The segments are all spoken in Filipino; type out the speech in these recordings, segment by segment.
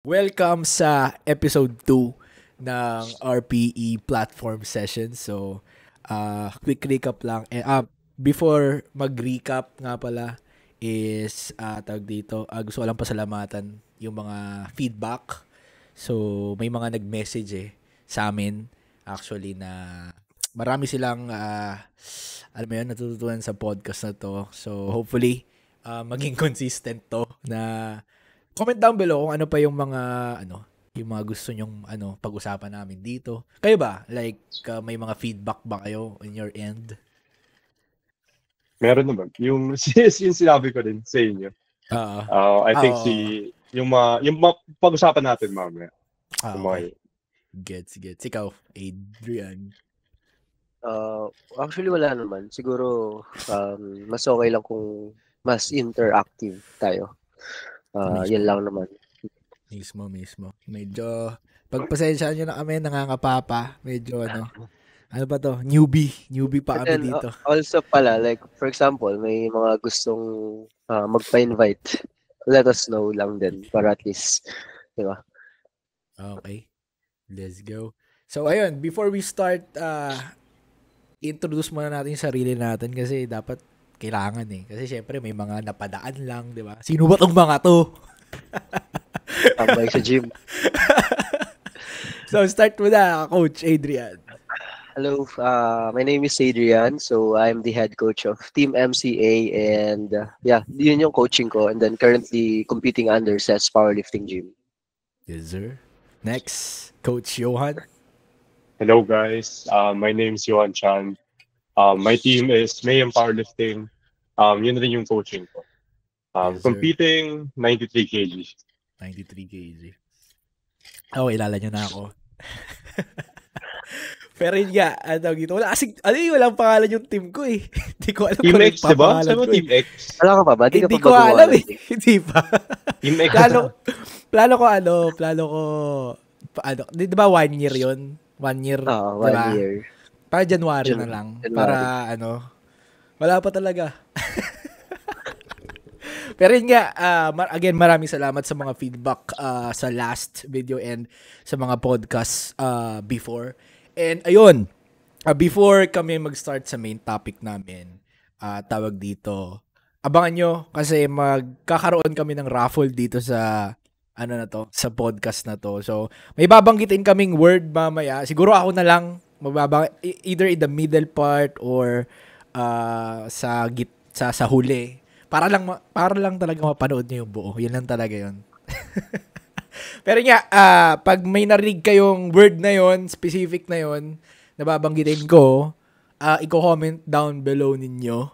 Welcome sa episode 2 ng RPE platform session. So, quick recap lang. Before mag-recap nga pala is tawag dito, gusto ko lang pasalamatan yung mga feedback. So, may mga nag-message sa amin actually na marami silang alam mo yun, natututunan sa podcast na to. So, hopefully, maging consistent to na comment down below kung ano pa yung mga yung mga gusto nyong pag-usapan namin dito. Kayo ba? Like may mga feedback ba kayo on your end? Meron naman. Yung sinabi ko din sa inyo. I think yung pag-usapan natin mamaya. Okay. Gets. Ikaw, Adrian. Actually wala naman. Siguro mas okay lang kung mas interactive tayo. Yan lang naman. Mismo. Medyo pagpasensya nyo na kami, nangangapapa. Medyo ano ba to? Newbie pa kami dito. Also pala, like for example, may mga gustong magpa-invite. Let us know lang din para at least, di ba? Okay. Let's go. So ayun, before we start, introduce muna natin yung sarili natin kasi dapat kailangan Kasi syempre may mga napadaan lang, di ba? Sino ba tong mga to? Tambay sa gym. So start mo na, Coach Adrian. Hello, my name is Adrian. So I'm the head coach of Team MCA and yun yung coaching ko and then currently competing under SES Powerlifting Gym. Yes, sir. Next, Coach Johan. Hello guys, my name is Johan Chan. My team is Mayhem Powerlifting. Yun na rin yung coaching ko. Yes, competing 93 kg. 93 kg. Ilala nyo na ako. Pero yun nga, dito. Walang pangalan yung team ko eh. Hindi ko alam. Team X, diba? Sabi mo Team X? Wala ka pa ba? Hindi ko alam eh. Hindi pa. Team X. Plano ko, di ba 1 year yun? 1 year, diba? 1 year. Para January na lang. Para wala pa talaga. Pero yun nga, again, maraming salamat sa mga feedback sa last video and sa mga podcast before. And ayun, before kami mag-start sa main topic namin, tawag dito, abangan nyo kasi magkakaroon kami ng raffle dito sa sa podcast na to. So, may babanggitin kaming word mamaya. Siguro ako na lang either in the middle part or sa huli. Para lang talaga mapanood niyo yung buo. Yun lang talaga yun. Pero nga, pag may narinig kayong word na yon, specific na yon, nababanggitin ko, i-comment down below ninyo.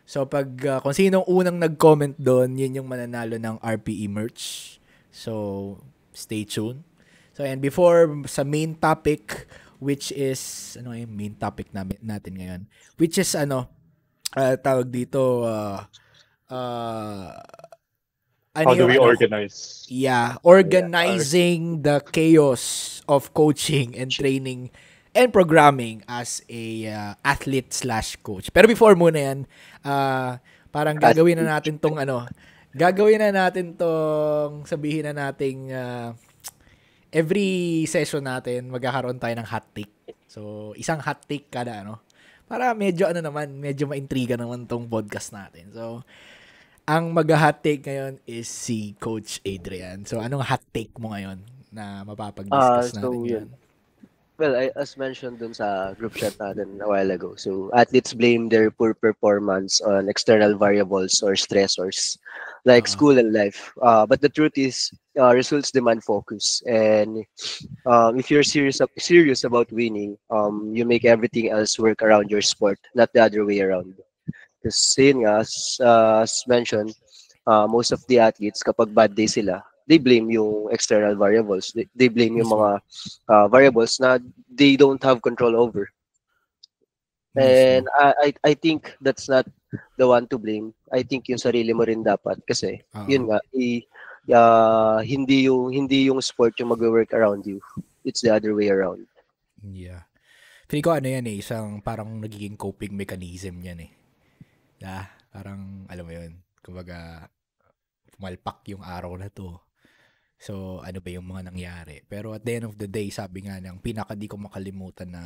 So, kung sinong unang nag-comment doon, yun yung mananalo ng RPE merch. So, stay tuned. So, and before sa main topic, which is, yung main topic natin ngayon? Which is, tawag dito, how do we organize? Yeah, organizing the chaos of coaching and training and programming as a athlete/coach. Pero before muna yan, parang gagawin na natin tong sabihin na nating every session natin magkakaroon tayo ng hot take. So, isang hot take kada para medyo medyo maintriga naman tong podcast natin. So, ang mag-hot take ngayon is si Coach Adrian. So, anong hot take mo ngayon na mapapag-discuss natin ngayon? Well, as mentioned dun sa group chat natin a while ago, so athletes blame their poor performance on external variables or stressors like school and life. But the truth is, results demand focus. And if you're serious about winning, you make everything else work around your sport, not the other way around. Kasi yun nga, as mentioned, most of the athletes, kapag bad day sila, they blame yung external variables. They blame yung mga variables na they don't have control over. And I think that's not the one to blame. I think yung sarili mo rin dapat kasi yun nga, hindi yung sport yung mag-work around you. It's the other way around. Yeah. Feeling ko yan isang parang nagiging coping mechanism yan parang alam mo yun, kumbaga pumalpak yung araw na to. So, ano ba yung mga nangyari? Pero at the end of the day, sabi nga ng pinaka di ko makalimutan na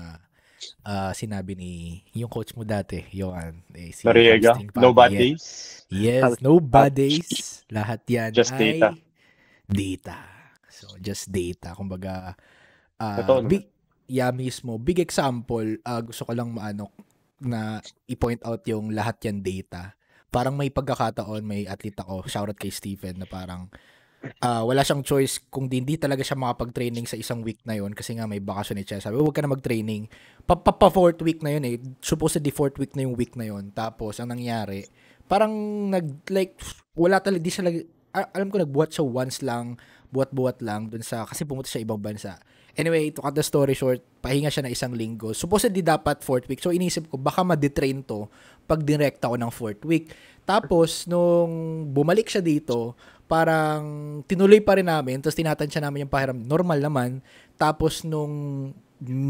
sinabi ni yung coach mo dati, Johan, si Noriega, Hamstring no Papi. bad days. Yes, no bad days. Lahat yan Just data. ay data. So, just data. Kumbaga, Totoo naman. mismo. Big example, gusto ko lang na i-point out yung lahat yan data. Parang may pagkakataon, may athlete ako, shoutout kay Stephen, na parang wala siyang choice kung hindi talaga siya makapag-training sa isang week na yon kasi nga may bakasyon ni Chess. Sabi, huwag ka na mag-training. Fourth week na yun eh. Supposedly fourth week na yung week na yon. Tapos, ang nangyari, parang wala talaga, di siya alam ko nagbuhat siya once lang, buhat-buhat lang dun sa, kasi pumunta siya ibang bansa. Anyway, to cut the story short, pahinga siya na isang linggo. Supposedly dapat fourth week. So, inisip ko, baka ma-detrain to pag direct ako ng fourth week. Tapos, nung bumalik siya dito, parang tinuloy pa rin namin, tapos tinatansya namin yung pahiram. Normal naman. Tapos, nung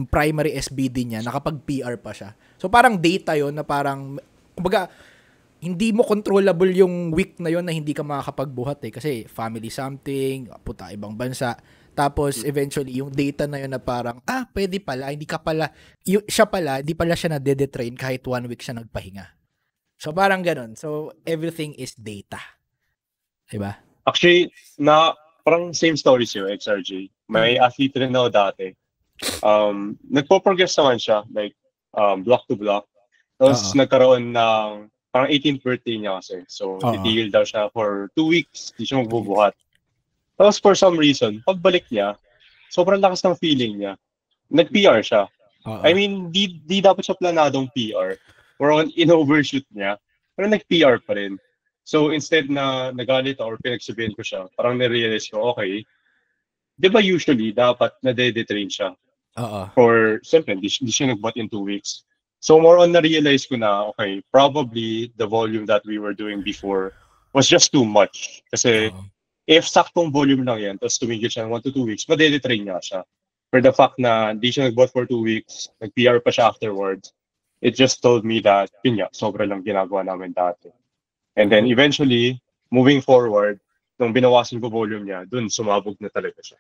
primary SBD niya, nakapag-PR pa siya. So, parang data yon na parang, kumbaga, hindi mo controllable yung week na yon na hindi ka makakapagbuhat eh. Kasi family something, puta ibang bansa. Tapos eventually yung data na yun na parang, pwede pala, hindi ka pala, siya pala, hindi pala siya na-detrain kahit 1 week siya nagpahinga. So parang ganun. So everything is data. Diba? Actually, parang same story siyo, XRJ. May athlete rin ako dati. Nagpo-progress naman siya, like block to block. Tapos nagkaroon ng parang 18th birthday niya kasi. So, titigil daw siya for 2 weeks. Hindi siya magbubuhat. Tapos, for some reason, pagbalik niya, sobrang lakas ng feeling niya. Nag-PR siya. I mean, di dapat siya planadong PR. Or in-overshoot niya. Pero nag-PR pa rin. So, instead na nagalit or pinagsabihin ko siya, parang narealize ko, okay, di ba usually, dapat na-detrain siya? For, siyempre, di siya nag-buhat in 2 weeks. So more on na-realize ko na, okay, probably the volume that we were doing before was just too much. Kasi if saktong volume lang yan, tapos tumigil siya ng 1 to 2 weeks, madedetrain niya siya. For the fact na di siya nag-bot for 2 weeks, nag-PR pa siya afterwards, it just told me that, yun nga, sobra lang ginagawa namin dati. And then eventually, moving forward, nung binawasan ko volume niya, dun sumabog na talaga siya.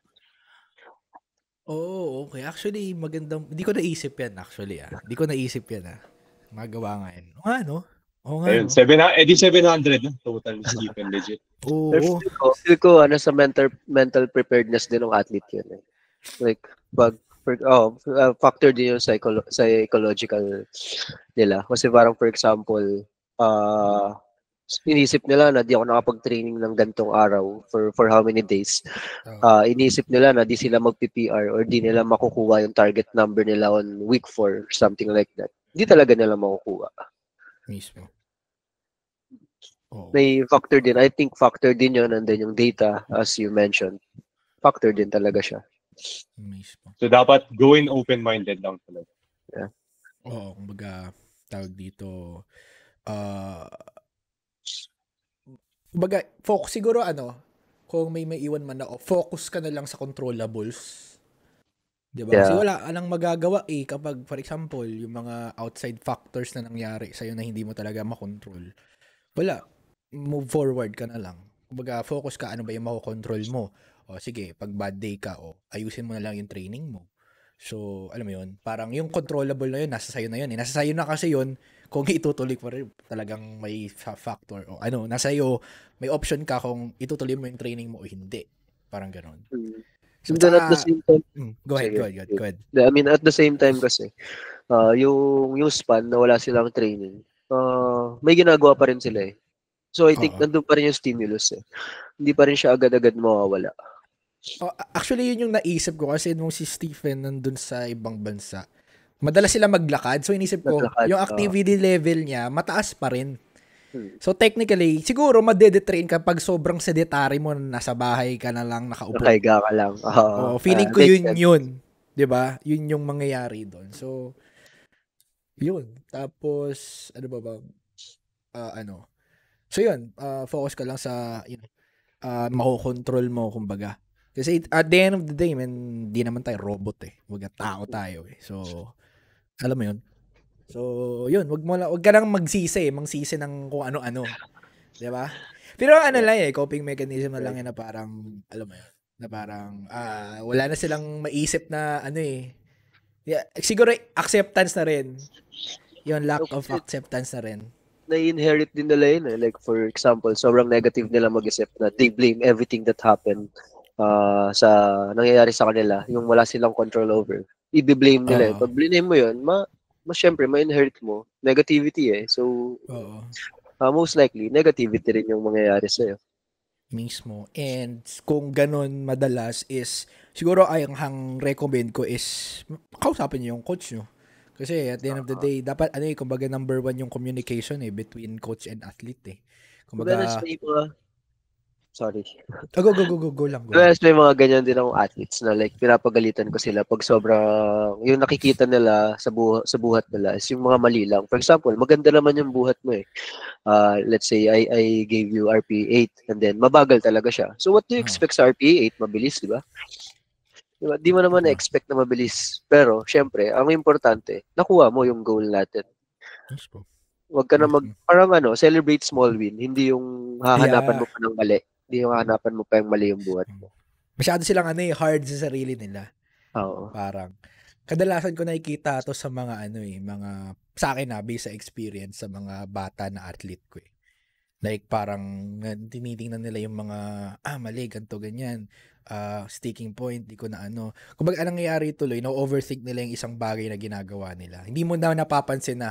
Oh, okay. Actually, magandang, hindi ko naisip yan actually Hindi ko naisip yan Magawa nga yan. No? Oo nga, Ayun, no? 700 na total Stephen, legit. Oo. Feel ko, sa mental preparedness din ng athlete yun eh. Like, factor din yung psychological nila. Kasi parang, for example, inisip nila na di ako nakapag-training ng gantong araw for how many days. Inisip nila na di sila mag-PPR or di nila makukuha yung target number nila on week 4 or something like that. Di talaga nila makukuha. Mismo. May factor din. I think factor din yun, and then yung data, as you mentioned, factor din talaga siya. Mismo. So dapat go in open-minded lang talaga. Yeah. Kumbaga, tawag dito, kumbaga, focus siguro kung may maiwan man focus ka na lang sa controllables. Diba? Yeah. Kasi wala ka nang magagawa kapag, for example, yung mga outside factors na nangyari sa'yo na hindi mo talaga makontrol. Wala. Move forward ka na lang. Kumbaga, focus ka ano ba yung makokontrol mo. Sige, pag bad day ka, ayusin mo na lang yung training mo. So, alam mo yun, parang yung controllable na yun, nasa sayo na yun. Nasa sayo na kasi yun, kung itutuloy pa rin, talagang may factor. Nasa iyo, may option ka kung itutuloy mo yung training mo o hindi. Parang ganon. So, then at the same time, go ahead. I mean, at the same time kasi, yung span na wala silang training, may ginagawa pa rin sila eh. So, I think nandun pa rin yung stimulus eh. Hindi pa rin siya agad-agad mawawala. Actually, yun yung naisip ko kasi nung si Stephen nandun sa ibang bansa, madalas sila maglakad. So, inisip ko, yung activity level niya, mataas pa rin. So, technically, siguro madedetrain ka pag sobrang sedentary mo, nasa bahay ka na lang, nakaupo. Nakahiga ka lang. Feeling ko yun. Diba? Yun yung mangyayari doon. So, yun. Tapos, ano ba? So, yun. Focus ka lang sa, makokontrol mo, kumbaga. Kasi at the end of the day, man, di naman tayo robot eh. Wag tao tayo eh. So, alam mo yun. So, yun, wag ka nang magsisi ng kung ano-ano. 'Di ba? Pero lang coping mechanism na lang yan na parang, alam mo yun. Na parang, wala na silang maisip na ano eh. Yeah, siguro acceptance na rin. Yung lack of acceptance na rin. Na-inherit din nila yun. Like, for example, sobrang negative nila mag-isip na they blame everything that happened sa nangyayari sa kanila, yung wala silang control over. I-blame nila. Pag blame mo yun, syempre, ma-inherit mo negativity eh. So, most likely, negativity rin yung mangyayari sa'yo. Mismo. And kung ganun madalas is, siguro ang recommend ko is, kausapin niyo yung coach nyo. Kasi at the end of the day, dapat, kumbaga number 1 yung communication between coach and athlete eh. Kumbaga, sorry. Go lang. May mga ganyan din akong athletes na like pinapagalitan ko sila pag sobrang yung nakikita nila sa buhat nila is yung mga mali lang. For example, maganda naman yung buhat mo eh. Let's say I gave you RPE 8 and then mabagal talaga siya. So what do you expect sa RPE 8? Mabilis, di ba? Diba? Di mo naman na-expect na mabilis. Pero, syempre, ang importante, nakuha mo yung goal natin. Huwag ka na parang celebrate small win. Hindi yung hahanapan mo pa ng mali. Hindi yung hahanapan mo pa yung mali yung buhat mo. Masyado silang hard sa sarili nila. Oo. Parang, kadalasan ko nakikita to sa mga mga, sa akin based sa experience sa mga bata na athlete ko eh. Like parang tinitingnan nila yung mga mali, ganito, ganyan. Sticking point, di ko na Kumbaga anong nangyayari tuloy, overthink nila yung isang bagay na ginagawa nila. Hindi mo napansin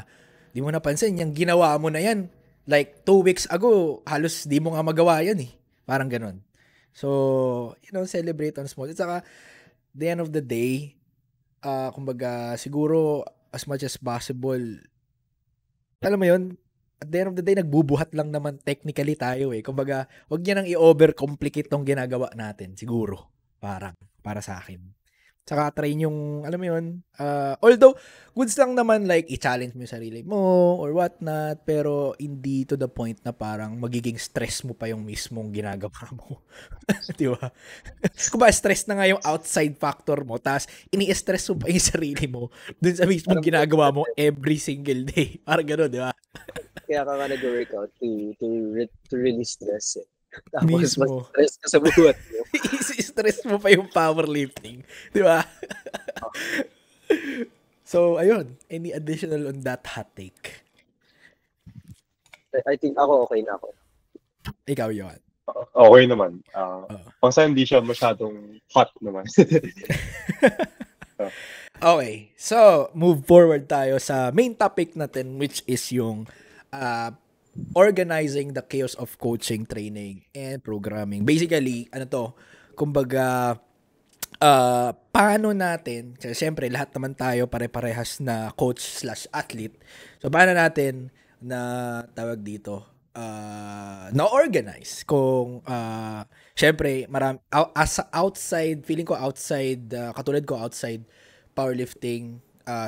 yung ginawa mo na yan. Like 2 weeks ago, halos di mo nga magawa yan eh. Parang ganun. So, celebrate on small. At saka, the end of the day, kumbaga siguro as much as possible, alam mo yun, at the end of the day, nagbubuhat lang naman technically tayo eh. Kumbaga, wag niya nang i-overcomplicate tong ginagawa natin, siguro. Parang, para sa akin. Tsaka try yung, alam mo yun, although, goods lang naman like, i-challenge mo yung sarili mo, or whatnot, pero hindi to the point na parang magiging stress mo pa yung mismong ginagawa mo. Di ba? Kung ba, stress na nga yung outside factor mo, tapos ini-stress mo pa yung sarili mo dun sa mismong ginagawa mo every single day. Parang gano'n, di ba? Kaya ka nga nag-workout to release stress eh. Tapos mismo. Stress ka sa buhat mo. Stress mo pa yung powerlifting. Di ba? So, ayun. Any additional on that hot take? I think ako okay na ako. Ikaw, Johan. Okay naman. Pang sa hindi siya masyadong hot naman. Okay. So, move forward tayo sa main topic natin, which is yung organizing the chaos of coaching, training, and programming. Basically, kumbaga, paano natin, kasi siyempre, lahat naman tayo pare-parehas na coach/athlete. So, paano natin tawag dito, na-organize kung, siyempre, outside, feeling ko outside, katulad ko outside powerlifting,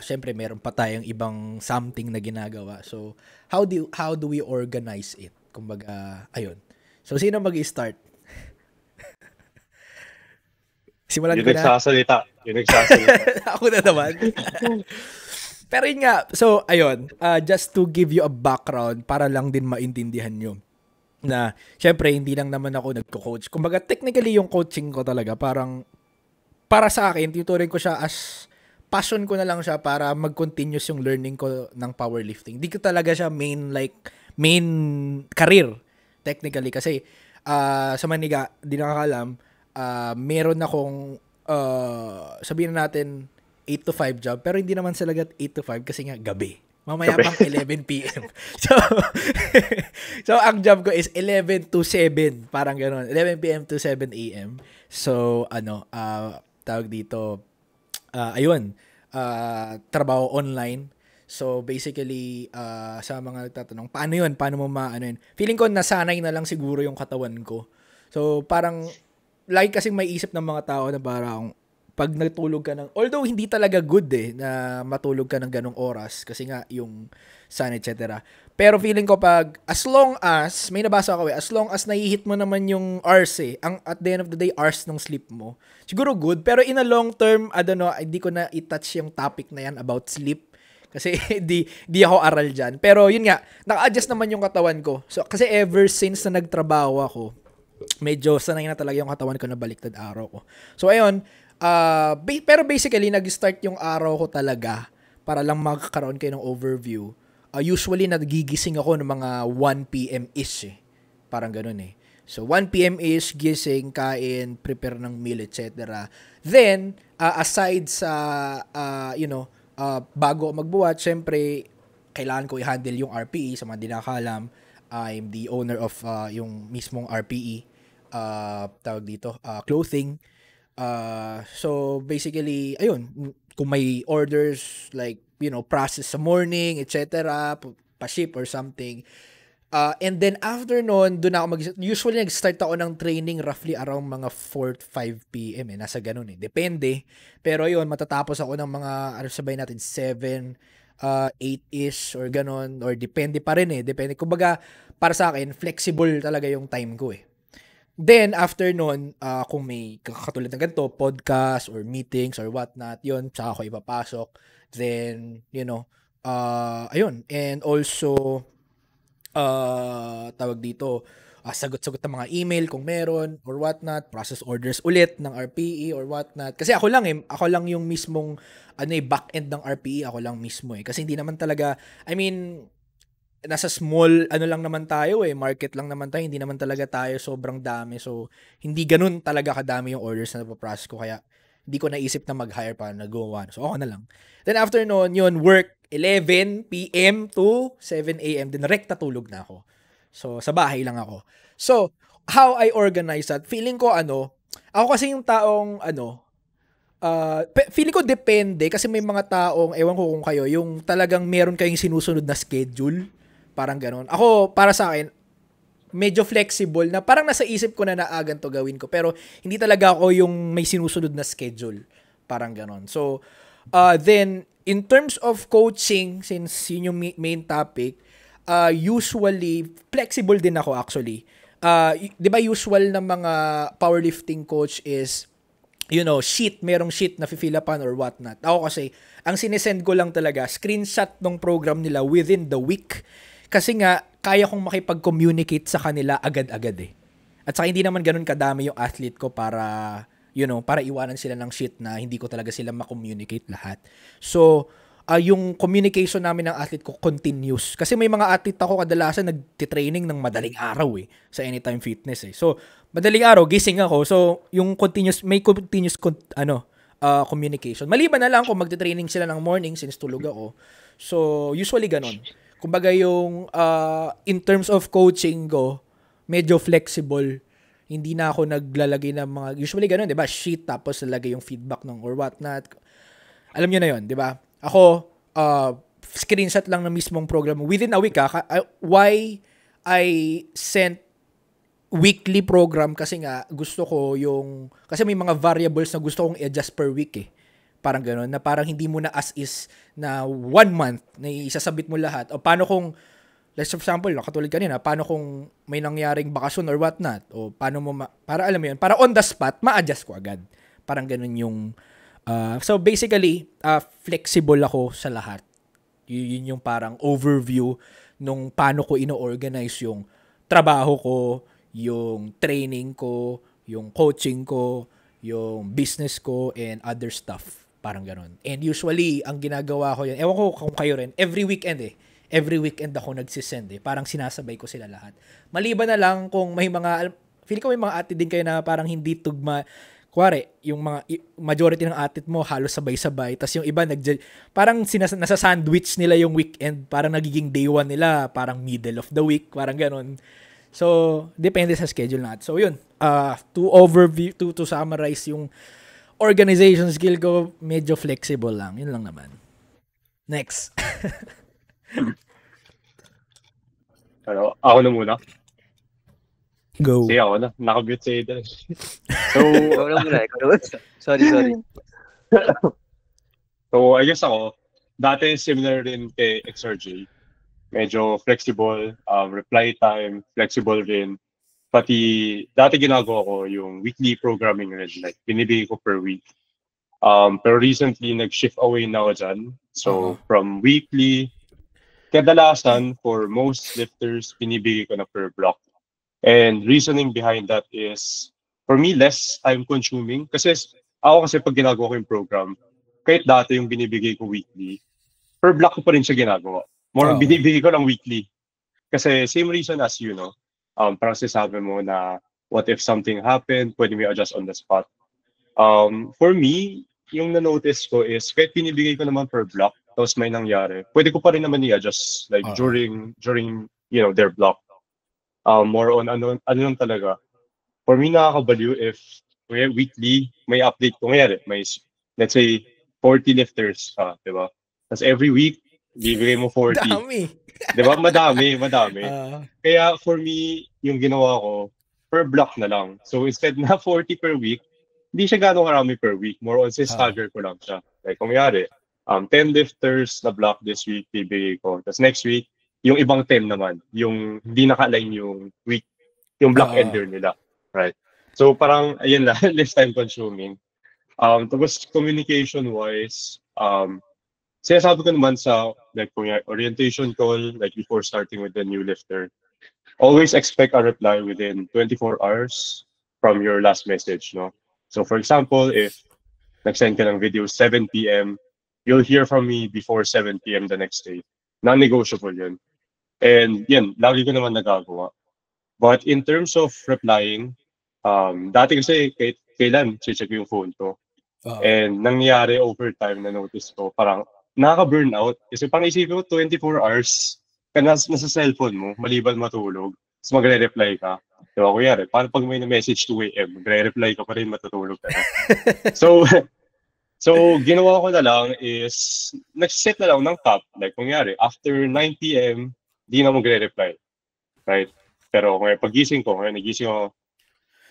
siyempre meron pa tayong ibang something na ginagawa. So, how do we organize it? Kumbaga, ayun. So, sino mag-i-start? Simulan ko na. Yung nagsasalita. Ako na naman. Pero yun nga, so, ayun. Just to give you a background para lang din maintindihan nyo na, syempre, hindi lang naman ako nagko-coach. Kumbaga, technically, yung coaching ko talaga, parang, para sa akin, tuturin ko siya as passion ko na lang siya para mag-continuous yung learning ko ng powerlifting. Di ko talaga siya main career, technically. Kasi, sa Maniga, di nakakalam, meron akong, sabihin natin, 8 to 5 job, pero hindi naman salaga 8 to 5 kasi nga gabi. Mamaya pang 11 p.m. So, ang job ko is 11 to 7, parang gano'n. 11 p.m. to 7 a.m. So, tawag dito, ayun, trabaho online. So, basically, sa mga nagtatanong, paano yun? Paano mo yun? Feeling ko, nasanay na lang siguro yung katawan ko. So, parang, lagi kasing may isip ng mga tao na parang, pag natulog ka although hindi talaga good na matulog ka ng ganong oras, kasi nga, yung sun, etc. Pero feeling ko as long as, may nabasa ako as long as nahihit mo naman yung hours at the end of the day, hours ng sleep mo, siguro good. Pero in a long term, I don't know, hindi ko na i-touch yung topic na yan about sleep. Kasi di ako aral dyan. Pero yun nga, naka-adjust naman yung katawan ko. So, kasi ever since na nagtrabaho ako, medyo sanay na talaga yung katawan ko na baliktad araw ko. So ayun, pero basically nag-start yung araw ko talaga para lang magkakaroon kayo ng overview. Usually nagigising ako ng mga 1 p.m. ish eh. Parang ganun eh. So 1 p.m. ish, gising, kain, prepare ng meal, etc. Then aside sa bago magbuhat, syempre kailangan ko i-handle yung RPE. Sa mga di nakakalam, I'm the owner of yung mismong RPE. Tawag dito, clothing. So basically, ayun, kung may orders like, process sa morning, etc., pa-ship or something. And then after noon, doon ako usually nag-start ako ng training roughly around mga 4-5 p.m. Nasa ganun eh. Depende. Pero ayun, matatapos ako ng mga, sabay natin, 7, 8-ish or ganun. Or depende pa rin eh. Depende. Kumbaga, para sa akin, flexible talaga yung time ko eh. Then, after nun, kung may katulad ng ganito, podcast or meetings or whatnot, yun, saka ako ipapasok. Then, ayun. And also, tawag dito, sagot-sagot ng mga email kung meron or whatnot, process orders ulit ng RPE or whatnot. Kasi ako lang yung mismong, back-end ng RPE, ako lang mismo eh. Kasi hindi naman talaga, nasa small lang naman tayo eh, market lang naman tayo, hindi naman talaga tayo sobrang dami, so hindi ganun talaga kadami yung orders na napaprocess ko, kaya hindi ko naisip na mag-hire pa, nag-go so ako na lang. Then after noon, yun, work 11 p.m. to 7 a.m. then rekta tulog na ako. So sa bahay lang ako. So how I organize that, feeling ko ako kasi yung taong feeling ko depende, kasi may mga taong, ewan ko kung kayo, yung talagang meron kayong sinusunod na schedule. Parang ganon. Ako, para sa akin, medyo flexible na parang nasa isip ko na naagan to gawin ko. Pero hindi talaga ako yung may sinusunod na schedule. Parang ganon. So, then, in terms of coaching, since yun yung main topic, usually, flexible din ako actually. Di ba usual na mga powerlifting coach is, merong sheet na fill upan or whatnot. Ako kasi, ang sinesend ko lang talaga, screenshot ng program nila within the week. Kasi nga, kaya kong makipag-communicate sa kanila agad-agad eh. At saka hindi naman ganun kadami yung athlete ko para, para iwanan sila ng shit na hindi ko talaga sila ma-communicate lahat. So, yung communication namin ng athlete ko continuous. Kasi may mga athlete ako kadalasan nagtitraining ng madaling araw eh, sa Anytime Fitness eh. So, madaling araw, gising ako. So, yung may continuous communication. Maliban na lang kung magtitraining sila ng morning since tulog ako. So, usually ganun. Kumbaga yung in terms of coaching ko, medyo flexible. Hindi na ako naglalagay ng mga, usually ganun, 'di ba? Sheet tapos lalagay yung feedback ng or whatnot. Alam niyo na 'yon, 'di ba? Ako screenshot lang ng mismong program within a week. Why I sent weekly program kasi nga gusto ko kasi may mga variables na gusto kong i-adjust per week eh. Parang gano'n, na parang hindi mo na as is na 1 month na isasabit mo lahat. O paano kung, let's for example, katulad kanina, paano kung may nangyaring bakasyon or whatnot? O paano mo, para alam mo yun, para on the spot, ma-adjust ko agad. Parang gano'n yung, so basically, flexible ako sa lahat. Yun yung parang overview nung paano ko ino-organize yung trabaho ko, yung training ko, yung coaching ko, yung business ko, and other stuff. Parang ganun. And usually, ang ginagawa ko yun, ewan ko kung kayo rin, every weekend ako nagsisend eh. Parang sinasabay ko sila lahat. Maliban na lang kung may mga, feeling ko may mga atid din kayo na parang hindi tugma, kuwari, yung mga majority ng atid mo halos sabay-sabay, tas yung iba parang nasa sandwich nila yung weekend, parang nagiging day 1 nila, parang middle of the week, parang ganun. So, depende sa schedule natin. So, yun. To summarize yung organization skill ko, medyo flexible lang. Yun lang naman. Next. Ako na muna. Go. Sige, ako na. Nakabute sa ito. So, ikaw na muna. Sorry. So, I guess ako, dati similar rin kay XRJ. Medyo flexible, reply time, flexible rin. Pati, dati ginagawa ko yung weekly programming rin. Like, binibigay ko per week. Pero recently, nag-shift away na ako dyan. So, from weekly, kadalasan, for most lifters, binibigay ko na per block. And reasoning behind that is, for me, less time consuming. Kasi pag ginagawa ko yung program, kahit dati yung binibigay ko weekly, per block ko pa rin siya ginagawa. More Oo. binibigay ko lang weekly. Kasi same reason as you, no? Parang sinasabi mo na what if something happened, pwede mo adjust on the spot. For me, yung na-notice ko is kahit binibigay ko naman per block, tapos may nangyari, pwede ko pa rin naman i-adjust like Oo. during their block. More on ano lang talaga. For me, nakakabaliw if weekly may update ko ngayon. Let's say, 40 lifters ka, di ba? Tapos every week, bibigay mo 40. Dami. Di ba? Madami. Ah, Kaya for me, yung ginawa ko, per block na lang. So instead na 40 per week, hindi siya gano'ng karami per week. More on, stagger ko lang siya. Like, kung mayari, 10 lifters na block this week, bibigay ko. Tapos next week, yung ibang 10 naman, yung hindi naka-align yung week, yung block oo. ender nila. Right? So parang, ayun lang, less time consuming. Tapos communication-wise, sinasabi ko naman sa like kung orientation call, like before starting with the new lifter, always expect a reply within 24 hours from your last message, no? So for example, if nag-send ka ng video 7 p.m., you'll hear from me before 7 p.m. the next day. Non-negotiable yun. And yan, lagi ko naman nagagawa. But in terms of replying, dati kasi kahit kailan check yung phone ko. Oo. And nangyayari over time na notice ko, parang nakaka-burnout. Kasi parang isipin ko, 24 hours ka nasa cellphone mo, maliban matulog. Tapos magre-reply ka. Diba, kunyari, paano pag may na-message 2 a.m., magre-reply ka pa rin, matutulog ka na. So, ginawa ko na lang is, nag-set na lang ng top. Like, kunyari, after 9 p.m., di na magre-reply. Right? Pero kung pagising ko, nagising ako,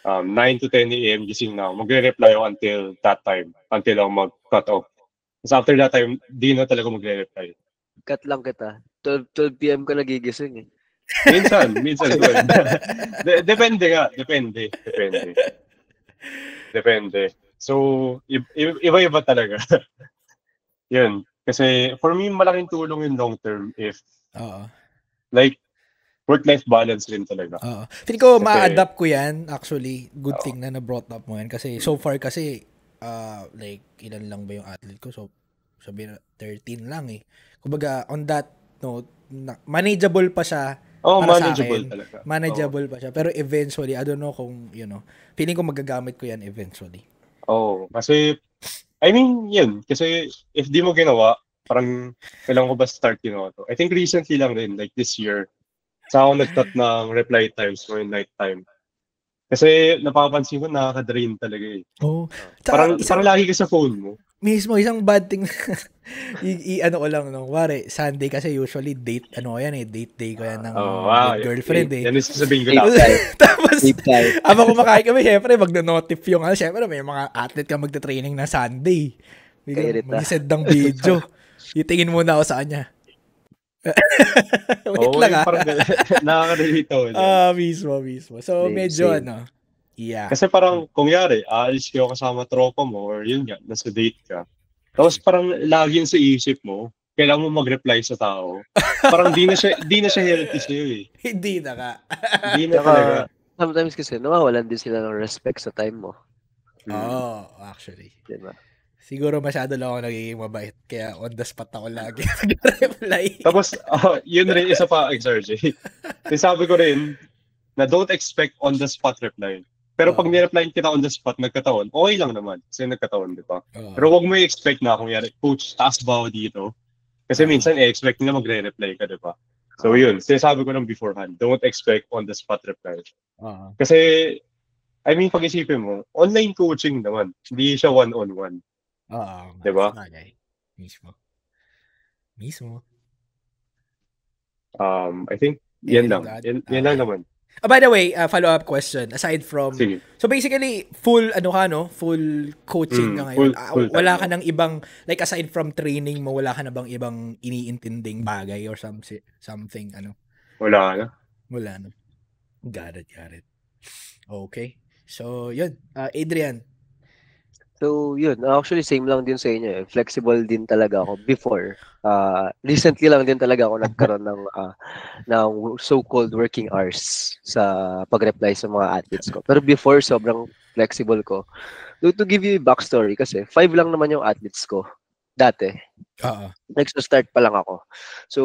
9 to 10 a.m. gising na ako, magre-reply ako until that time, until ako mag-cut off. Tapos after that time, di na talaga magre-reply. Cut lang kita. 12 p.m. ka nagigising eh. Minsan 12. Depende nga, depende. So, iba-iba talaga. Yun. Kasi for me, malaking tulong yung long term if, Oo. like, work-life balance rin talaga. Oo. Feeling ko Kasi, ma-adapt ko yan, actually. Good Oo. thing na na-brought up mo yan. Kasi so far kasi, like, ilan lang ba yung athlete ko? So, sabihin na, 13 lang eh. Kumbaga, on that note, manageable pa siya para sa manageable akin. talaga. Manageable pa siya. Pero eventually, I don't know kung, feeling ko magagamit ko yan eventually. Kasi, I mean, yun. Kasi, if di mo ginawa, parang, kailangan ko ba start ginawa to? I think recently lang rin, like this year, sa ako nag-cut ng reply times for night time. Kasi, napapansin ko, nakaka-drain talaga eh. Oh. Parang lagi ka sa phone mo. Mismo, isang bad thing ano ko lang, no? Wari, Sunday kasi usually date day ko yan ng girlfriend eh. Yan is sasabihin ko lang. Tapos, habang kumakain kami, syempre, magna-notif yung, syempre, may mga athlete ka magta-training na Sunday. Mag-send ng video. Itingin muna ako sa kanya. Wait lang parang nakaka-relate ako. Mismo. So, medyo yeah. Kasi parang, kung yari, aalis kayo kasama tropa mo, or yun nga, nasa date ka. Tapos parang lagi sa isip mo, kailangan mo mag-reply sa tao. Parang di na siya healthy sa'yo eh. Hindi na ka. Hindi na talaga. Sometimes kasi nawawalan din sila ng respect sa time mo. Actually. Diba? Siguro masyado lang ako nagiging mabait. Kaya on the spot ako lagi mag-reply. Tapos, yun rin, isa pa, XRJ. Sabi ko rin, na don't expect on the spot reply. Pero pag ni-reply kita on the spot, nagkataon, okay lang naman. Kasi nagkataon, di ba? Pero wag mo i-expect na kung yari, coach, taas ba ako dito? Kasi minsan, i-expect nila magre-reply ka, di ba? So yun, sinasabi ko lang beforehand, don't expect on the spot reply. Kasi, I mean, pag-isipin mo, online coaching naman, hindi siya one-on-one. Di ba? Mismo. I think, yan lang. Yan lang naman. By the way, follow-up question. Aside from, Sige. So basically, full coaching ka ngayon. Wala ka ng ibang, like aside from training mo, wala ka na bang ibang iniintinding bagay or something, Wala na. Got it. Okay. So, yun. Adrian. So, yun. Actually, same lang din sa inyo eh. Flexible din talaga ako before. Recently lang din talaga ako nagkaroon ng so-called working hours sa pag-reply sa mga athletes ko. Pero before, sobrang flexible ko. To give you a backstory kasi, 5 lang naman yung athletes ko dati. Oo. Nagsa-start pa lang ako. So,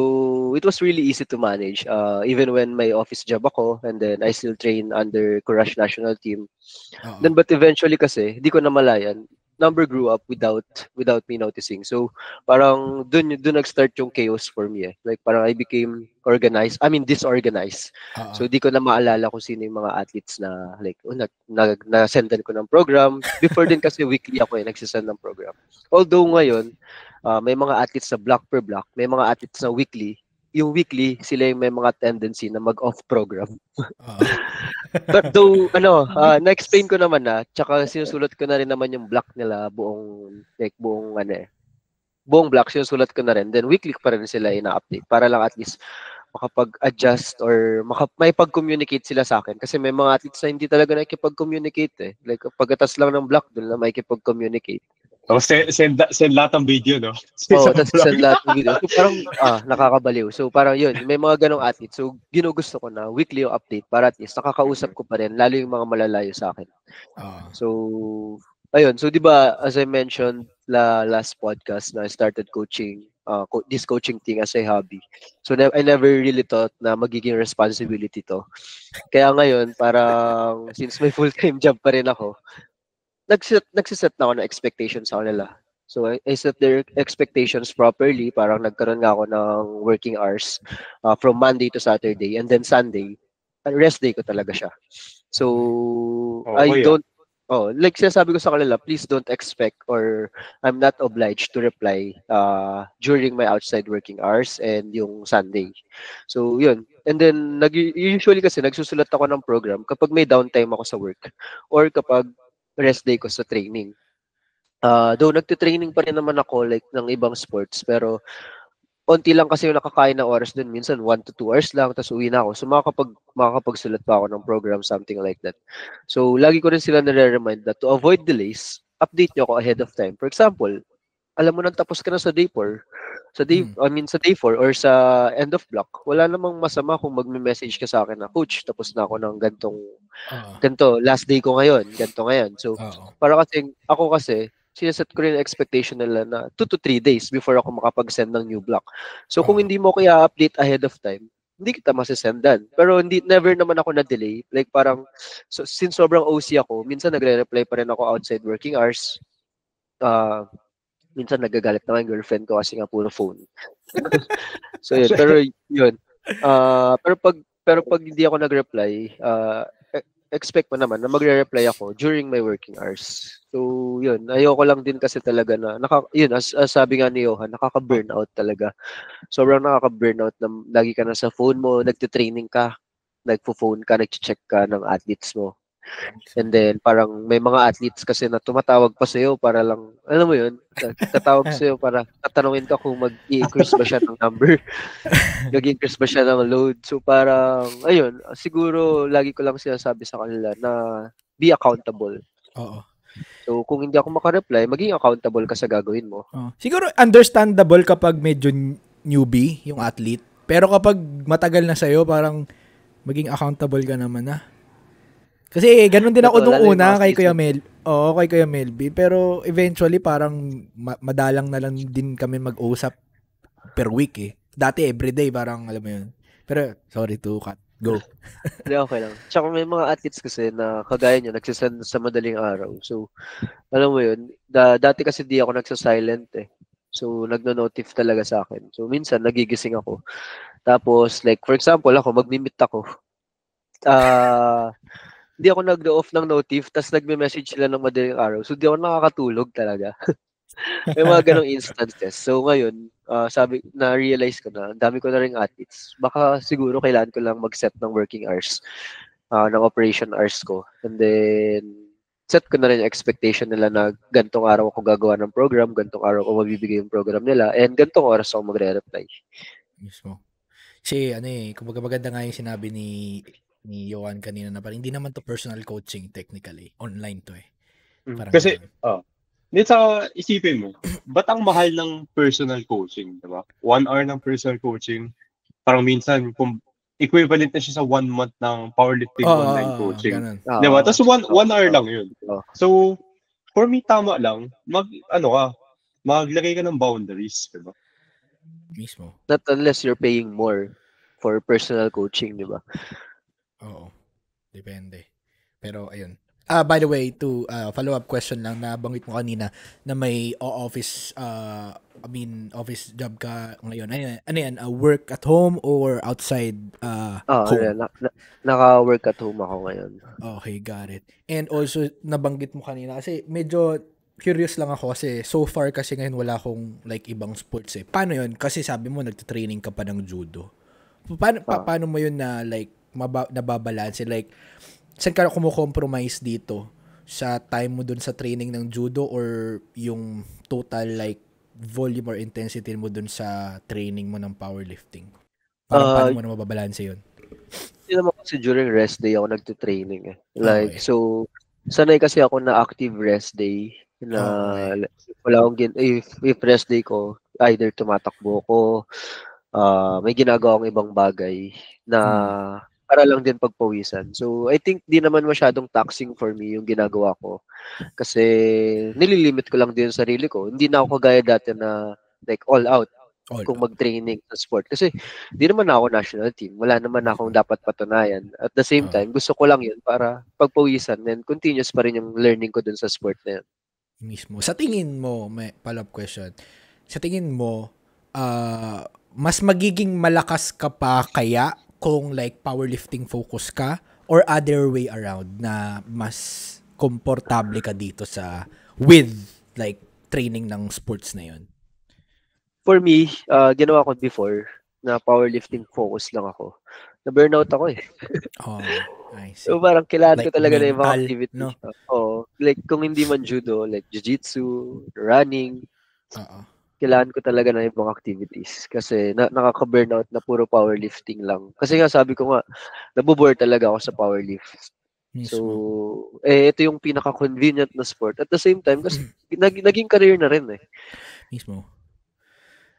it was really easy to manage. Even when may office job ako and then I still train under Courage National Team. Oo. Then but eventually kasi, di ko namalayan, number grew up without me noticing. So, parang dun nag-start yung chaos for me eh. Like parang I became disorganized. Oo. So, di ko na maalala kung sino yung mga athletes na like na-sendan ko ng program. Before din kasi weekly ako nagsisend ng program. Although ngayon, may mga athletes na block per block, may mga athletes na weekly. Yung weekly, sila yung may mga tendency na mag-off program. Oo. But though, na-explain ko naman na, tsaka sinusulat ko na rin naman yung block nila, buong block, sinusulat ko na rin. Then weekly ko pa rin sila ina-update para lang at least makapag-adjust or may pag-communicate sila sa akin. Kasi may mga athletes na hindi talaga nakikipag-communicate eh. Like, pagkatas lang ng block, doon na makikipag-communicate. Tapos send lahat ng video, no? Oo, tapos send lahat ng video. So parang, nakakabaliw. So parang yun, may mga ganong athletes. So ginugusto ko na weekly yung update para at least nakakausap ko pa rin, lalo yung mga malalayo sa akin. So, ayun. So di ba, as I mentioned last podcast na I started coaching, this coaching thing as a hobby. So I never really thought na magiging responsibility to. Kaya ngayon, parang since may full-time job pa rin ako, nagsiset na ako ng expectations sa kanila. So I set their expectations properly. Parang nagkaroon nga ako ng working hours from Monday to Saturday and then Sunday, rest day ko talaga siya. So like sinasabi ko sa kanila, please don't expect or I'm not obliged to reply during my outside working hours and yung Sunday. So yun. And then usually kasi nagsusulat ako ng program kapag may downtime ako sa work or kapag rest day ko sa training. Though nagte-training pa rin naman ako like ng ibang sports pero onti lang kasi yung nakakain na oras dun. Minsan 1 to 2 hours lang tapos uwi na ako. So makakapagsulat pa ako ng program, something like that. So lagi ko rin sila nare-remind that to avoid delays, update nyo ako ahead of time. For example, alam mo nang tapos ka na sa day 4, sa day 4 or sa end of block, wala namang masama kung magme-message ka sa akin na, Coach, tapos na ako ng ganito, last day ko ngayon, ganito ngayon. So, para ako kasi, sineset ko rin expectation nila na 2 to 3 days before ako makapag-send ng new block. So, kung hindi mo kaya update ahead of time, hindi kita masisendan. Pero never naman ako na-delay. Like parang, since sobrang OC ako, minsan nagre-reply pa rin ako outside working hours. Minsan nagagalit na yung girlfriend ko kasi nga puro phone. So yun, pero yun. Pero pag hindi ako nag-reply, expect mo naman na magre-reply ako during my working hours. So yun, ayoko lang din kasi talaga na as sabi nga ni Johan, nakaka-burnout talaga. Sobrang nakaka-burnout na lagi ka na sa phone mo, nagte-training ka, nagpo-phone ka, nag-check ka ng athletes mo. And then parang may mga athletes kasi na tumatawag pa sa'yo para lang, alam mo yun, tatawag sa'yo para tatanungin ka kung mag-i-increase ba siya ng number, mag-i-increase ba siya ng load. So parang, ayun, siguro lagi ko lang sinasabi sa kanila na be accountable. Oo. So kung hindi ako makareply, maging accountable ka sa gagawin mo. Siguro understandable kapag medyo newbie yung athlete. Pero kapag matagal na sa'yo, parang maging accountable ka naman na. Kasi ganun din ako nung una kay Kuya Melvin. Pero eventually parang madalang na lang din kami mag-usap per week eh. Dati everyday parang alam mo yun. Pero sorry to cut. Go. Hindi, okay lang. Tsaka may mga athletes kasi na kagaya nyo, nagsasend sa madaling araw. So, alam mo yun, dati kasi di ako nagsasilent eh. So, nagno-notif talaga sa akin. So, minsan nagigising ako. Tapos, like, for example, ako, magmi-meet ako. Hindi ako nag-off ng notif, tapos nagme-message sila ng madaling araw. So, di ako nakakatulog talaga. May mga ganong instances. So, ngayon, na-realize ko na, ang dami ko na rin athletes. Baka siguro kailangan ko lang mag-set ng working hours, ng operation hours ko. And then, set ko na rin yung expectation nila na gantong araw ako gagawa ng program, gantong araw ko mabibigay yung program nila, and gantong oras ako magre-reply. Mismo. Kasi, kumbaga maganda nga yung sinabi ni Johan kanina na parang hindi naman to personal coaching technically. Online to eh. Parang kasi, Sa isipin mo, ba't ang mahal ng personal coaching, di ba? 1 hour ng personal coaching, parang minsan, kung equivalent na siya sa 1 month ng powerlifting online coaching. Ganun. Di ba? Tapos 1 hour lang yun. So, for me, tama lang, maglagay ka ng boundaries, di ba? Mismo. Not unless you're paying more for personal coaching, di ba? Oo. Depende. Pero, ayun. By the way, to follow-up question lang, nabanggit mo kanina na may office job ka ngayon. Ano yan? Work at home or outside home? Yeah, naka-work at home ako ngayon. Okay, got it. And also, nabanggit mo kanina, kasi medyo curious lang ako kasi so far kasi ngayon wala akong like ibang sports eh. Paano yun? Kasi sabi mo nagte-training ka pa ng judo. Paano mo yun na like nababalanse? Like, saan ka kumo-compromise dito? Sa time mo dun sa training ng judo or yung total like volume or intensity mo dun sa training mo ng powerlifting? Paano mo na mababalanse yun? Hindi naman kasi during rest day ako nagte-training eh. Like, so, sanay kasi ako na active rest day na wala akong if rest day ko, either tumatakbo ko, may ginagawa akong ibang bagay na para lang din pagpawisan. So, I think di naman masyadong taxing for me yung ginagawa ko. Kasi nililimit ko lang din yung sarili ko. Hindi na ako kagaya dati na like all out kung mag-training sa sport. Kasi di naman ako national team. Wala naman akong dapat patunayan. At the same time, gusto ko lang yun para pagpawisan and continuous pa rin yung learning ko dun sa sport na yun. Mismo. Sa tingin mo, may follow-up question. Sa tingin mo, mas magiging malakas ka pa kaya kung like powerlifting focus ka or other way around na mas komportable ka dito sa with like training ng sports na yun? For me, ginawa ko before na powerlifting focus lang ako. Na-burnout ako eh. I see. So parang kailangan like ko talaga mental, na ibang activity. No? Like kung hindi man judo, like jiu-jitsu, running. Kailangan ko talaga ng ibang activities kasi nakaka-burnout na puro powerlifting lang. Kasi nga sabi ko nga, nabobore talaga ako sa powerlift. Mismo. So, ito yung pinaka-convenient na sport. At the same time, kasi naging career na rin eh. Mismo.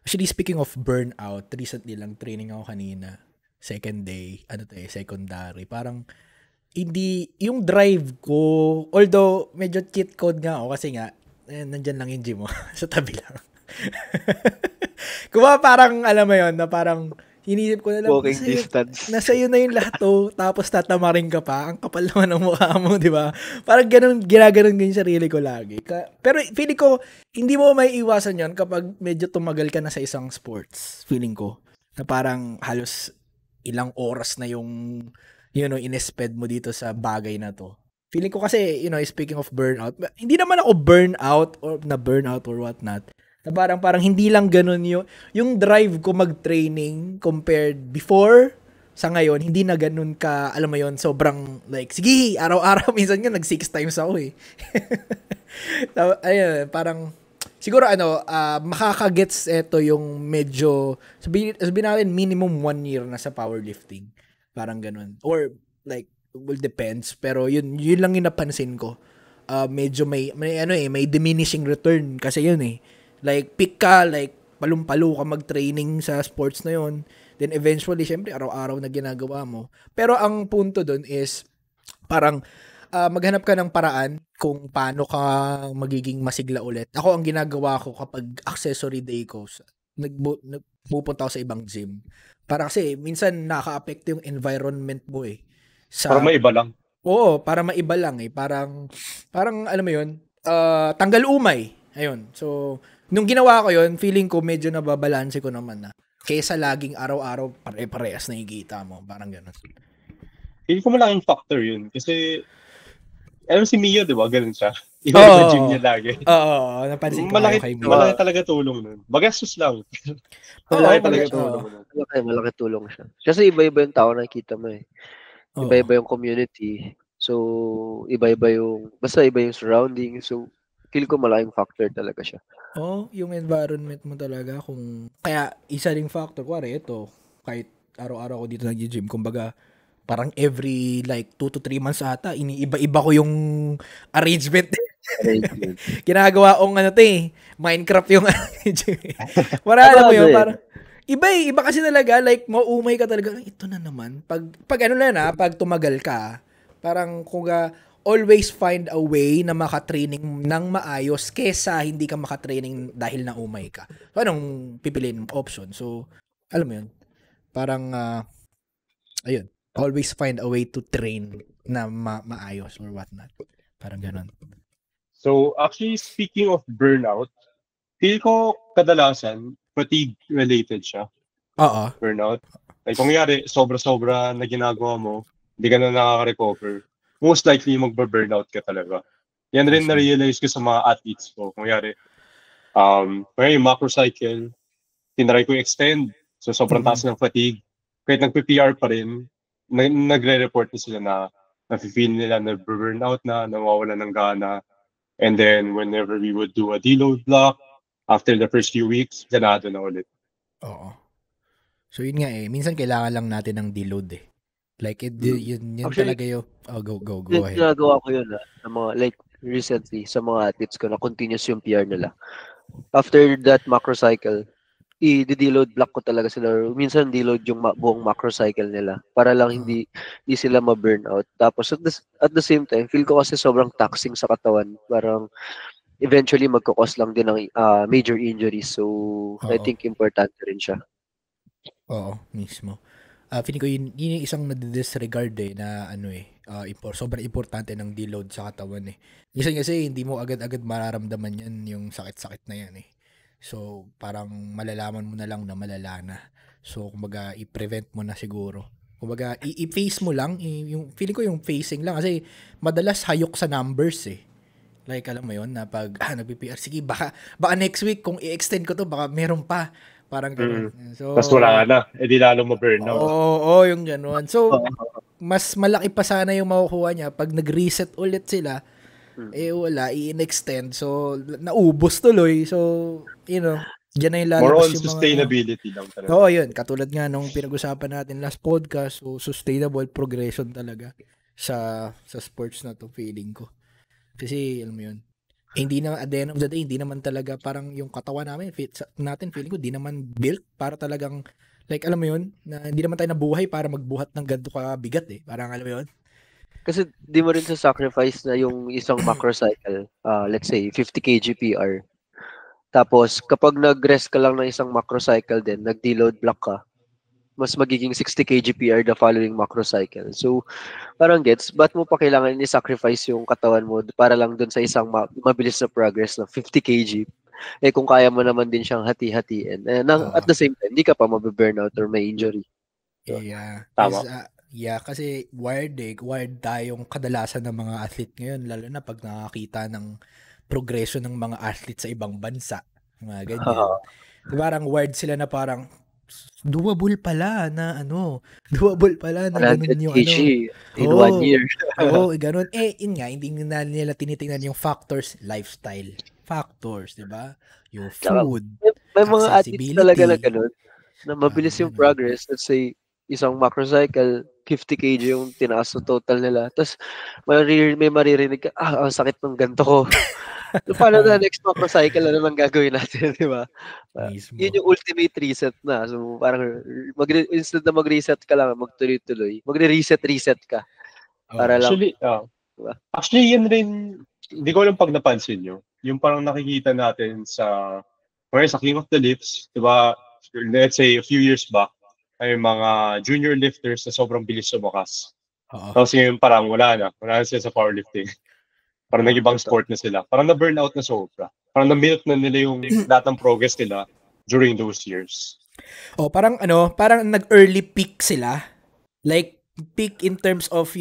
Actually, speaking of burnout, recently lang training ako kanina. Second day, secondary. Parang, hindi, yung drive ko, although medyo cheat code nga ako kasi nga, nandyan lang yung gym mo. Sa tabi lang. Kuma parang, alam mo yun, na parang, hinisip ko na lang, walking distance. Nasa iyo na yung lahat tapos tatamarin ka pa, ang kapal naman ng mukha mo, di ba? Parang ganun, ginaganon yung sarili ko lagi. Pero feeling ko, hindi mo may iwasan yon kapag medyo tumagal ka na sa isang sports. Feeling ko, na parang halos ilang oras na yung, in-spend mo dito sa bagay na to. Feeling ko kasi, speaking of burnout, hindi naman ako burnout or whatnot. Na parang hindi lang ganun yung drive ko mag-training compared before sa ngayon, hindi na ganun ka, alam mo yon, sobrang like, sige, araw-araw, minsan nga nag 6 times ako eh. Ayun, parang, siguro makakagets ito yung medyo, sabihin natin minimum 1 year na sa powerlifting. Parang ganun. Or like, well, depends. Pero yun lang yung napansin ko. Medyo may diminishing return kasi yun eh. Like, pick ka, like, palum-palo ka mag-training sa sports na yun. Then, eventually, syempre, araw-araw na ginagawa mo. Pero, ang punto dun is, parang, maghanap ka ng paraan kung paano ka magiging masigla ulit. Ako, ang ginagawa ko kapag accessory day ko, nagpupunta ako sa ibang gym. Para kasi, minsan, nakaka-apekto yung environment mo eh. Para maiba lang. Oo, para maiba lang eh. Parang, alam mo yun, tanggal umay. Ayun. So, nung ginawa ko yun, feeling ko medyo nababalanse ko naman na. Kesa laging araw-araw pare-parehas nakikita mo. Parang gano'n. Feeling ko malaking factor yun. Kasi, si Mio, di ba? Ganun siya. Iba gym niya lagi. Oo, napansin ko kay Mio. Malaki talaga tulong nun. Magastos lang. Malaki talaga tulong nun. Malaki tulong siya. Kasi iba-iba yung tao nakikita mo eh. Iba-iba yung community. So, iba-iba yung surrounding. So, feel ko malaking factor talaga siya. Yung environment mo talaga. Kaya, isa ring factor. Kuwari, ito, kahit araw-araw ko dito nag-gym, kumbaga, parang every like 2 to 3 months ata, iniiba-iba ko yung arrangement Ginagawa kong Minecraft yung para alam mo yun, parang iba kasi talaga, like mauumay ka talaga, ito na naman. Pag ano na, pag tumagal ka, parang kuga always find a way na makatraining ng maayos kesa hindi ka makatraining dahil naumay ka. So, anong pipiliin mong option? So, alam mo yun, parang ayun, always find a way to train na maayos or whatnot. Parang ganun. So, actually, speaking of burnout, feel ko kadalasan fatigue-related siya. Oo. Burnout. Like, kung yari, sobra-sobra na ginagawa mo, hindi ka na nakaka-recover, most likely magba-burnout ka talaga. Yan rin na-realize ko sa mga athletes ko. Kung yari, yung macro cycle, tinry ko extend. So, sobrang taas ng fatigue. Kahit nagpe-PR pa rin, nagre-report na sila na nafe-feel nila na burnout na, nawawala ng gana. And then, whenever we would do a deload block, after the first few weeks, ganado na ulit. Oo. So, yun nga minsan kailangan lang natin ng deload Like, yun actually, talaga yung... Oh, go ahead. Ginagawa ko yun sa mga, like, recently, sa mga athletes ko na continuous yung PR nila. After that macro cycle, i-deload block ko talaga sila. Minsan deload yung buong macro cycle nila para lang hindi sila ma-burnout. Tapos at the same time, feel ko kasi sobrang taxing sa katawan. Parang eventually magkakos lang din ng major injuries. So, I think importante rin siya. Oo, mismo. Feeling ko yun yung isang na-disregard na sobrang importante ng deload sa katawan Minsan kasi hindi mo agad-agad mararamdaman yan, yung sakit-sakit na yan So, parang malalaman mo na lang na malala na. So, kumbaga, i-prevent mo na siguro. Kumbaga, i-face mo lang. Yung feeling ko yung facing lang. Kasi, madalas hayok sa numbers Like, alam mo yun, na pag nag-PR, sige, baka next week, kung i-extend ko to, baka meron pa. Parang gano'n. So, tapos wala na. Di lalo ma-burnout. Oo, yung gano'n. So, mas malaki pa sana yung makukuha niya pag nag-reset ulit sila. Wala, i-extend. So, naubos tuloy. So, diyan na yung lalabas more on yung sustainability lang talaga. Oo, yun. Katulad nga nung pinag-usapan natin last podcast. So, sustainable progression talaga sa sports na to, feeling ko. Kasi, alam mo yun, hindi na, at the end of the day, hindi naman talaga parang yung katawan natin, feeling ko, di naman built para talagang, like, alam mo yun, na hindi naman tayo nabuhay para magbuhat ng ganito kabigat Parang, alam mo yun? Kasi di mo rin sa sacrifice na yung isang macro cycle, let's say 50 kg PR. Tapos kapag nag-rest ka lang ng isang macro cycle din, nag-deload block ka, mas magiging 60 kg PR the following macro cycle. So parang gets, ba't mo pa kailangan i-sacrifice yung katawan mo para lang dun sa isang mabilis na progress na 50 kg? Kung kaya mo naman din siyang hati-hatiin. At the same time, hindi ka pa mabe-burnout or may injury. Yeah. Tama. Kasi wired tayong kadalasan ng mga athlete ngayon, lalo na pag nakakita ng progression ng mga athlete sa ibang bansa. Mga ganyan. Parang wired sila na parang doable pala na ganun yung in 1 year. Ganun. Yun nga, hindi na nila tinitingnan yung factors, lifestyle factors, di ba? Yung food, may mga athletes talaga na ganun, na mabilis yung progress. Let's say, isang macro cycle, 50 kg yung tinaas na total nila. Tapos, may maririnig ka, ang sakit ng ganto ko. So, paano na next macro cycle na naman gagawin natin, di ba? Yun yung ultimate reset na. So, parang, instead na mag-reset ka lang, magtuloy-tuloy, magre-reset ka. Para lang. Actually, yan rin, hindi ko alam pag napansin nyo, yung parang nakikita natin sa King of the Lifts, di ba, let's say a few years back, ay mga junior lifters na sobrang bilis sumakas. Tapos ngayon parang wala na sila sa powerlifting. Parang nag-ibang sport na sila. Parang na-burnout na sobra. Parang na-milk na nila yung lahat ng progress nila during those years. Parang nag-early peak sila. Like, peak in terms of,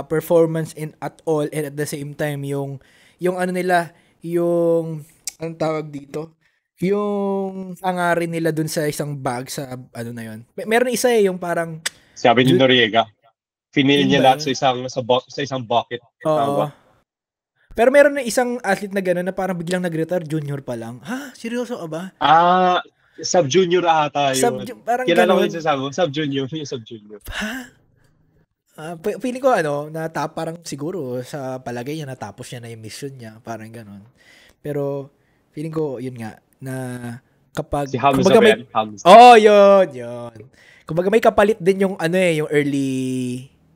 performance at all, and at the same time, yung nila, anong tawag dito? Yung angarin nila dun sa isang bag sa na yun. Meron isa yung parang sabi ni Noriega, finil niya lahat sa isang bucket. Oo. Pero meron na isang athlete na gano'n na parang biglang nag-retire, junior pa lang. Ha? Seryoso ka ba? Sub-junior ata yun. Parang kilala ko yung sub-junior. Ha? Feeling ko parang siguro sa palagay niya natapos niya na yung mission niya, parang gano'n. Pero feeling ko yun nga na kapag Si Hamza kumbaga ba may yan? Hamza. yun. Kumbaga may kapalit din yung yung early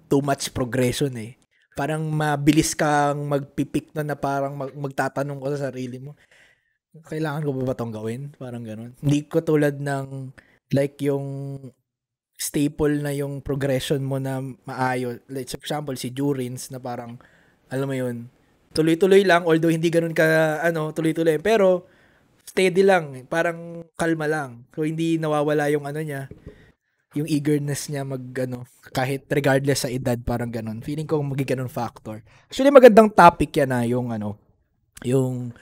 too much progression eh. Parang mabilis kang magpipik na parang magtatanong ko sa sarili mo, kailangan ko ba 'tong gawin? Parang gano'n. Hindi ko tulad ng like yung staple na yung progression mo na maayos. Like for example, si Durins na parang, alam mo yun, tuloy-tuloy lang, although hindi ganun ka, tuloy-tuloy. Pero, steady lang. Parang kalma lang. So, hindi nawawala yung niya, yung eagerness niya kahit regardless sa edad, parang ganun. Feeling ko magiganun factor. Actually, magandang topic yan yung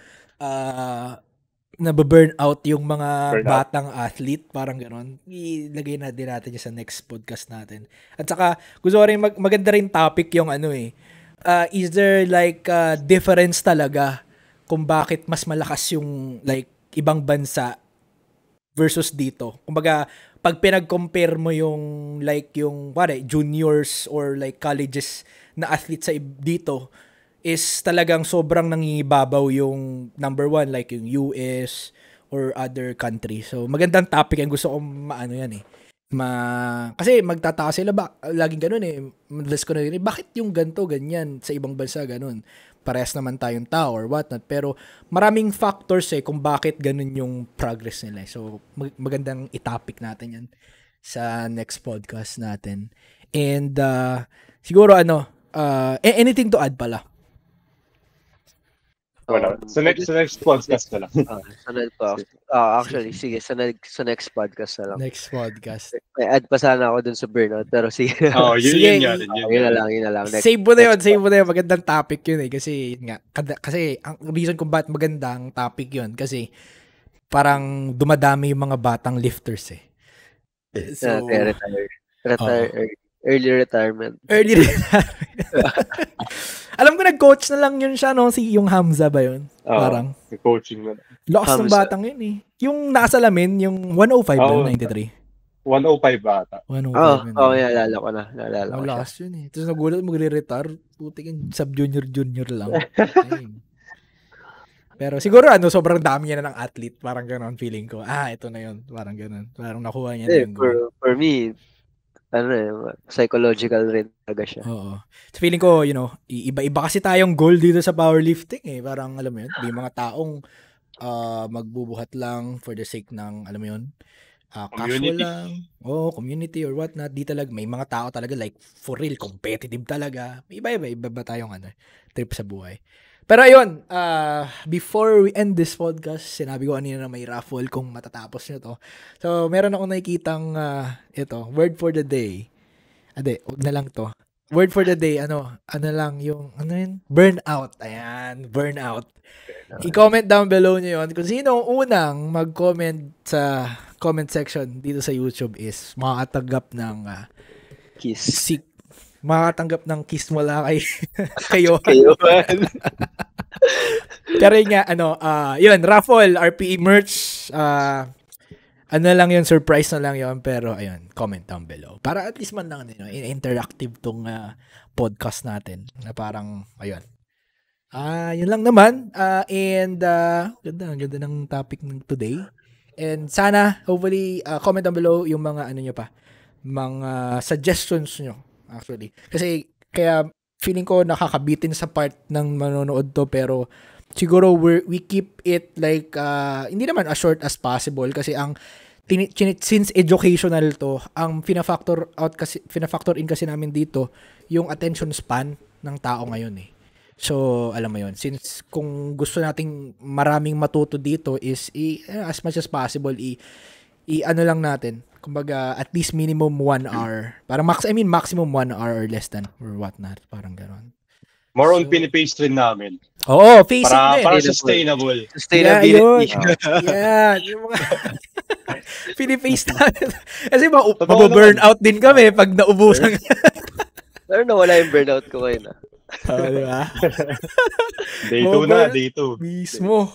nababurn out yung mga batang athlete, parang gano'n. Ilagay na din natin sa next podcast natin. At saka, gusto ko rin maganda rin topic yung is there like difference talaga kung bakit mas malakas yung like ibang bansa versus dito? Kumbaga, pag pinag-compare mo yung like yung juniors or like colleges na athletes sa dito, is talagang sobrang nangibabaw yung number one, like yung US or other country. So, magandang topic ang gusto kong yan eh. Kasi magtataka sila laging ganun eh. Madalas ko na rin, bakit yung ganto, ganyan, sa ibang bansa ganun? Parehas naman tayong tao or whatnot. Pero maraming factors eh kung bakit ganun yung progress nila. So, magandang i-topic natin yan sa next podcast natin. And, siguro anything to add pala? Wala. Sa next podcast na lang. Actually, sige, sa next podcast na lang. Next podcast. May add pa sana ako dun sa burnout, pero sige. Yun na lang. Save mo na yun. Magandang topic yun eh. Kasi, kasi ang reason kung bakit magandang topic yun, kasi parang dumadami yung mga batang lifters eh. So, Early retirement. Alam ko nag-coach na lang yun siya, yung Hamza ba yun? Parang. Coaching na. Lakas ng batang yun eh. Yung nakasalamin, yung 105 ba, 93? 105 bata. 105. Naalala ko na. Lakas yun eh. Tapos nagulat magre-retire. Putik yung sub-junior lang. Pero siguro sobrang dami niya na ng athlete. Parang gano'n feeling ko. Ito na yun. Parang gano'n. Parang nakuha niya na yung goal. For me, psychological rin talaga siya. Oo. So feeling ko, iba-iba kasi tayong goal dito sa powerlifting eh. Parang, alam mo yun, may mga taong magbubuhat lang for the sake ng, alam mo yun, casual lang. Community or whatnot. Di talaga, may mga tao talaga like, for real, competitive talaga. Iba tayong trip sa buhay. Pero ayun, before we end this podcast, sinabi ko kanina na may raffle kung matatapos nyo to. So, meron ako nakikitang word for the day. Huwag na lang to. Word for the day, lang yung, burnout. Ayan, burnout. I-comment down below nyo yun. Kung sino ang unang mag-comment sa comment section dito sa YouTube is makakatanggap ng kiss. Makakatanggap ng kiss mula kayo. Pero nga, yun, raffle, RPE merch, lang yun, surprise na lang yun, pero ayun, comment down below. Para at least man lang, interactive tong podcast natin, na parang, ayun. Yun lang naman, and, ganda ng topic ng today. And sana, hopefully, comment down below yung mga, nyo pa, mga suggestions nyo, actually. Kasi, kaya, feeling ko nakakabitin sa part ng manonood to, pero siguro we keep it like hindi naman as short as possible kasi ang since educational to, ang pinafactor in kasi namin dito yung attention span ng tao ngayon eh. So, alam mo yun, since kung gusto nating maraming matuto dito is as much as possible lang natin. Kumbaga, at least minimum 1 hour. Parang maximum 1 hour or less than or whatnot. Parang gano'n. More on pinipace rin namin. Oo, facing din. Para sustainable. Sustainability. Yeah, yung mga pinipace namin. Kasi mabu-burnout din kami pag naubusan. Pero nawala yung burnout ko ngayon. Diba? Day 2 na, day 2. Mismo.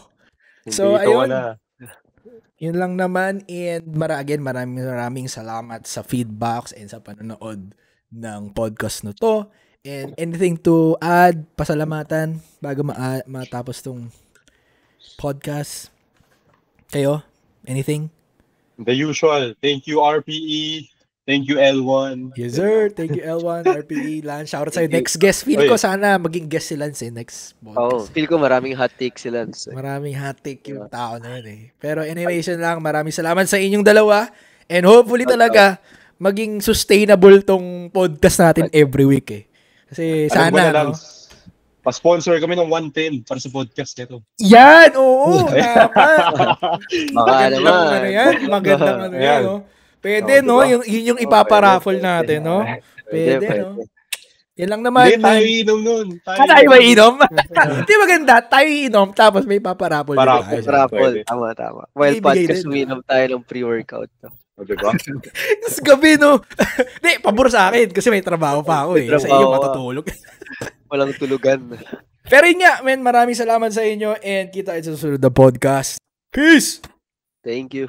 So, ayun. Yun lang naman, and maraming salamat sa feedbacks and sa panonood ng podcast na to. And anything to add, pasalamatan, bago matapos tong podcast? Kayo? Anything? The usual. Thank you, RPE. Thank you, L1. Yes, sir. Thank you, L1, RPE, Lance. Shoutout sa'yo. Next guest. Feel ko sana maging guest si Lance next podcast. Feel ko maraming hot take si Lance. Maraming hot take yung tao na yun eh. Pero anyways, yun lang. Maraming salamat sa inyong dalawa. And hopefully talaga, maging sustainable tong podcast natin every week eh. Kasi sana, no? Pa-sponsor kami ng 110 para sa podcast nito. Yan! Oo! Tama! Baka naman. Magandang ano yan, no? Pwede, no? Yun yung ipaparaffle natin, no? Pwede, no? Yan lang naman. Hindi, tayo inom nun. Tayo ba inom? Hindi maganda. Tayo inom, tapos may paparaffle. Paraffle. Tama. While podcast, uminom tayo ng pre-workout. Diba? Tapos gabi, no? Hindi, pabor sa akin kasi may trabaho pa ako eh. Sa iyo, matutulog. Walang tulugan. Pero yun nga, men, maraming salamat sa inyo and kita sa susunod na podcast. Peace! Thank you.